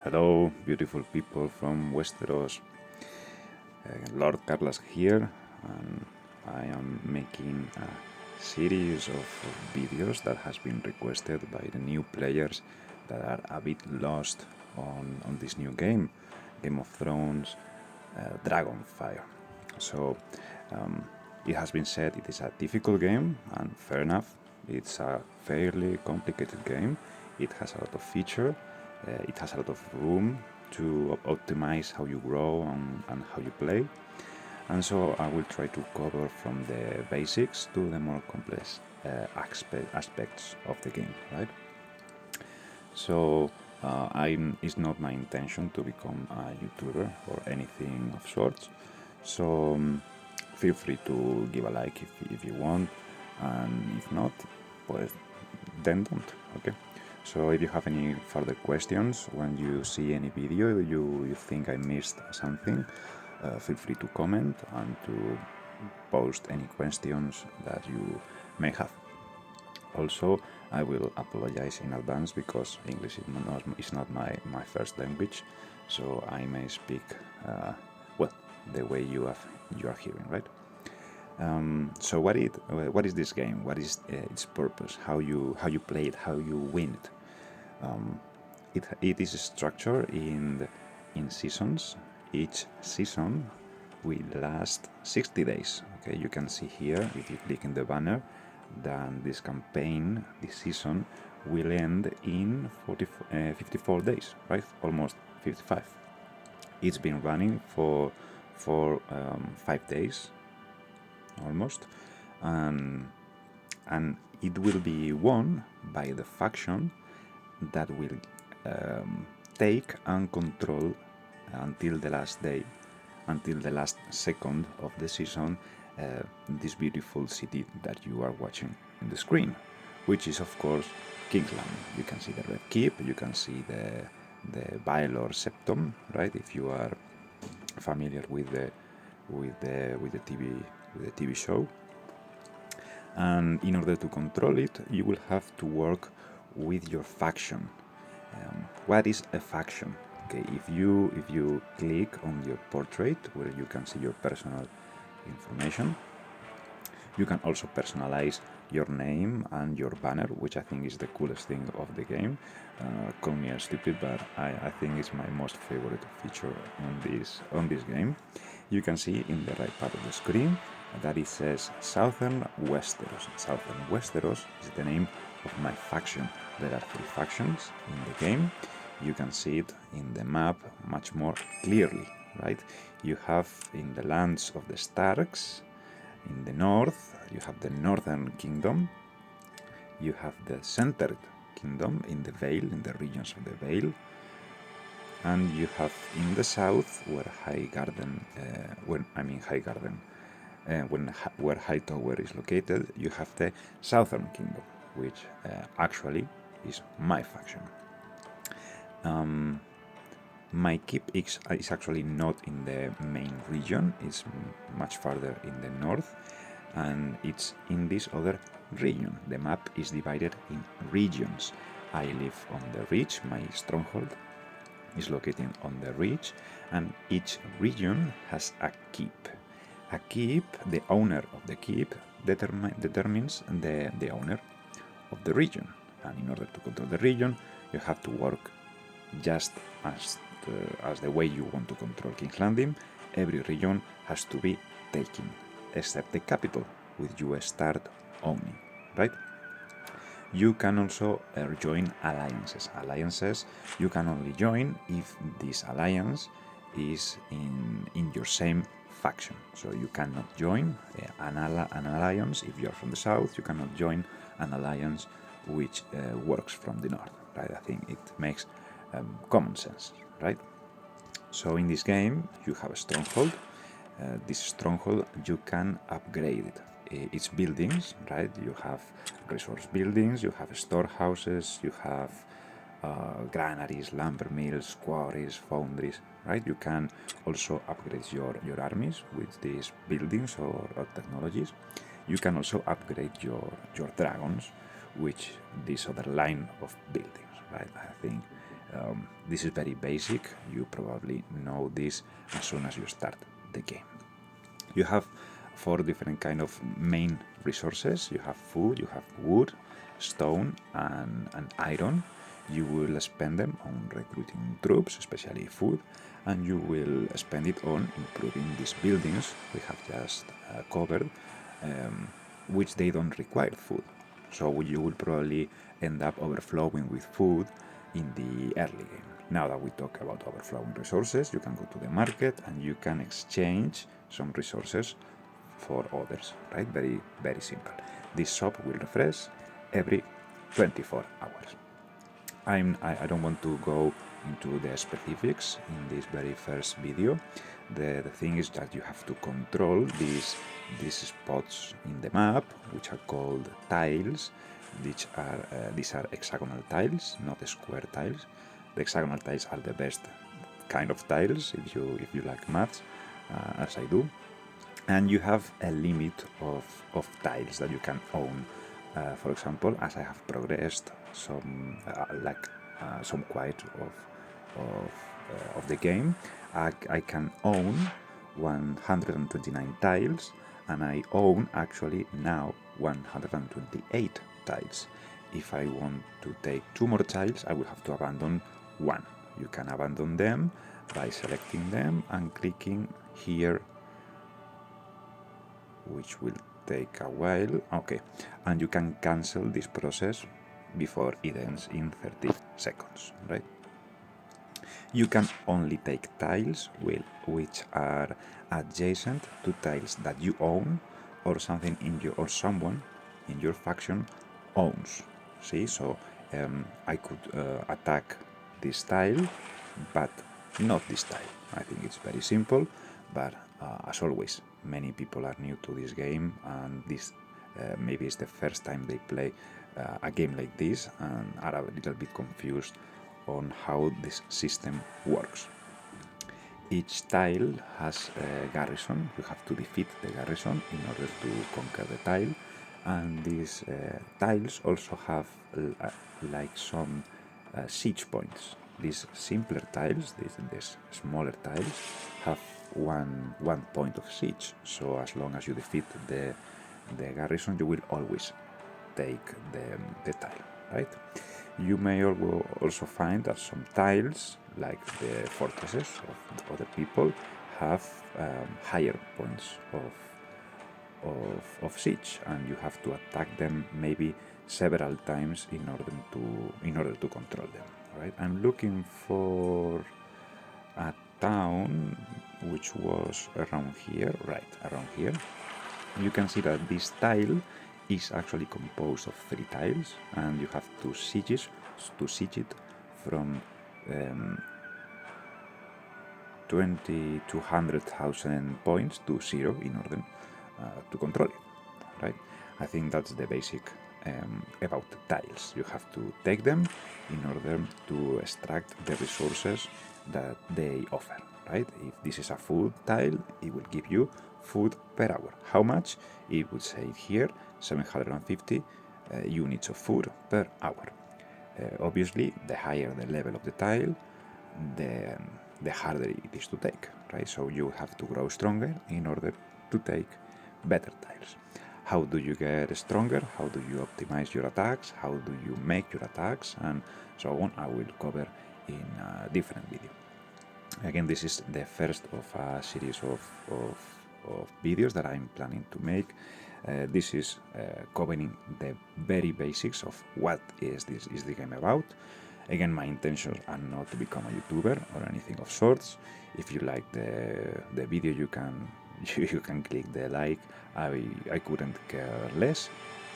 Hello, beautiful people from Westeros. Lord Carlos here, and I am making a series of videos that has been requested by the new players that are a bit lost on this new game, Game of Thrones, Dragonfire. So it has been said it is a difficult game, and fair enough. It's a fairly complicated game. It has a lot of feature. It has a lot of room to optimize how you grow and how you play. And so I will try to cover from the basics to the more complex aspects of the game, right? So it's not my intention to become a YouTuber or anything of sorts. So feel free to give a like if you want, and if not, pues then don't. Okay. So if you have any further questions when you see any video you think I missed something, feel free to comment and to post any questions that you may have. Also, I will apologize in advance because English is not my first language, so I may speak well the way you are hearing, right? So what is this game? What is its purpose? How you play it? How you win it? It is structured in seasons. Each season will last 60 days. Okay, you can see here if you click in the banner, then this campaign, this season, will end in 54 days, right? Almost 55. It's been running for 5 days, almost, and it will be won by the faction that will take and control until the last day, until the last second of the season, this beautiful city that you are watching in the screen, which is of course King's Landing. You can see the Red Keep, you can see the Baelor Septum, right? If you are familiar with the TV show. And in order to control it, you will have to work with your faction. What is a faction? Okay, if you click on your portrait where you can see your personal information, you can also personalize your name and your banner, which I think is the coolest thing of the game. Call me stupid, but I think it's my most favorite feature on this game. You can see in the right part of the screen that it says Southern Westeros. Southern Westeros is the name of my faction. There are 3 factions in the game. You can see it in the map much more clearly, right? You have in the lands of the Starks, in the north, you have the Northern Kingdom. You have the Centered Kingdom in the Vale, in the regions of the Vale. And you have in the south, where where Hightower is located, you have the Southern Kingdom, which actually is my faction. My keep is actually not in the main region, it's much farther in the north, and it's in this other region. The map is divided in regions. I live on the ridge, my stronghold is located on the ridge, and each region has a keep. A keep, the owner of the keep determines the owner of the region, and in order to control the region, you have to work just as the way you want to control King's Landing. Every region has to be taken, except the capital, which you start owning, right? You can also join alliances. Alliances you can only join if this alliance is in your same faction. So you cannot join an alliance if you are from the south. You cannot join an alliance which works from the north, right? I think it makes common sense, right? So in this game you have a stronghold. This stronghold you can upgrade it. It's buildings, right? You have resource buildings, you have storehouses, you have granaries, lumber mills, quarries, foundries, right? You can also upgrade your armies with these buildings or technologies. You can also upgrade your dragons, which this other line of buildings, right? I think This is very basic. You probably know this as soon as you start the game. You have 4 different kind of main resources. You have food, you have wood, stone, and iron. You will spend them on recruiting troops, especially food, and you will spend it on improving these buildings we have just covered, which they don't require food. So you will probably end up overflowing with food in the early game. Now that we talk about overflowing resources, you can go to the market and you can exchange some resources for others, right? Very, very simple. This shop will refresh every 24 hours. I don't want to go into the specifics in this very first video. The thing is that you have to control these spots in the map, which are called tiles. These are hexagonal tiles, not square tiles. The hexagonal tiles are the best kind of tiles if you like maths, as I do. And you have a limit of tiles that you can own. For example, as I have progressed some quite of the game, I can own 129 tiles, and I own actually now 128 tiles. If I want to take 2 more tiles, I will have to abandon 1. You can abandon them by selecting them and clicking here, which will take a while. Okay, and you can cancel this process before it ends in 30 seconds, right? You can only take tiles which are adjacent to tiles that you own or something or someone in your faction owns. See, so I could attack this tile, but not this tile. I think it's very simple, but as always, many people are new to this game, and this maybe it's the first time they play a game like this and are a little bit confused on how this system works. Each tile has a garrison. You have to defeat the garrison in order to conquer the tile, and these tiles also have like some siege points. These simpler tiles, these smaller tiles, have one point of siege. So as long as you defeat the garrison, you will always take the tile, right? You may also find that some tiles, like the fortresses of other people, have higher points of siege, and you have to attack them maybe several times in order to control them, right? I'm looking for a town which was around here, right around here. You can see that this tile is actually composed of 3 tiles, and you have to siege it from 20 to 100,000 points to 0 in order to control it, right? I think that's the basic about tiles. You have to take them in order to extract the resources that they offer, right? If this is a food tile, it will give you food per hour. How much? It would say here 750 units of food per hour. Obviously, the higher the level of the tile, the harder it is to take, right? So you have to grow stronger in order to take better tiles. How do you get stronger? How do you optimize your attacks? How do you make your attacks? And so on, I will cover in a different video. Again, this is the first of a series of videos that I'm planning to make. This is covering the very basics of what is the game about. Again, my intentions are not to become a YouTuber or anything of sorts. If you like the video, you can click the like. I couldn't care less.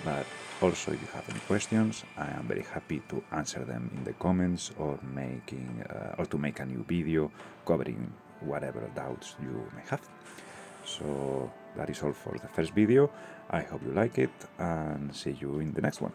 But also, if you have any questions, I am very happy to answer them in the comments, or to make a new video covering whatever doubts you may have. So that is all for the first video. I hope you like it, and see you in the next one.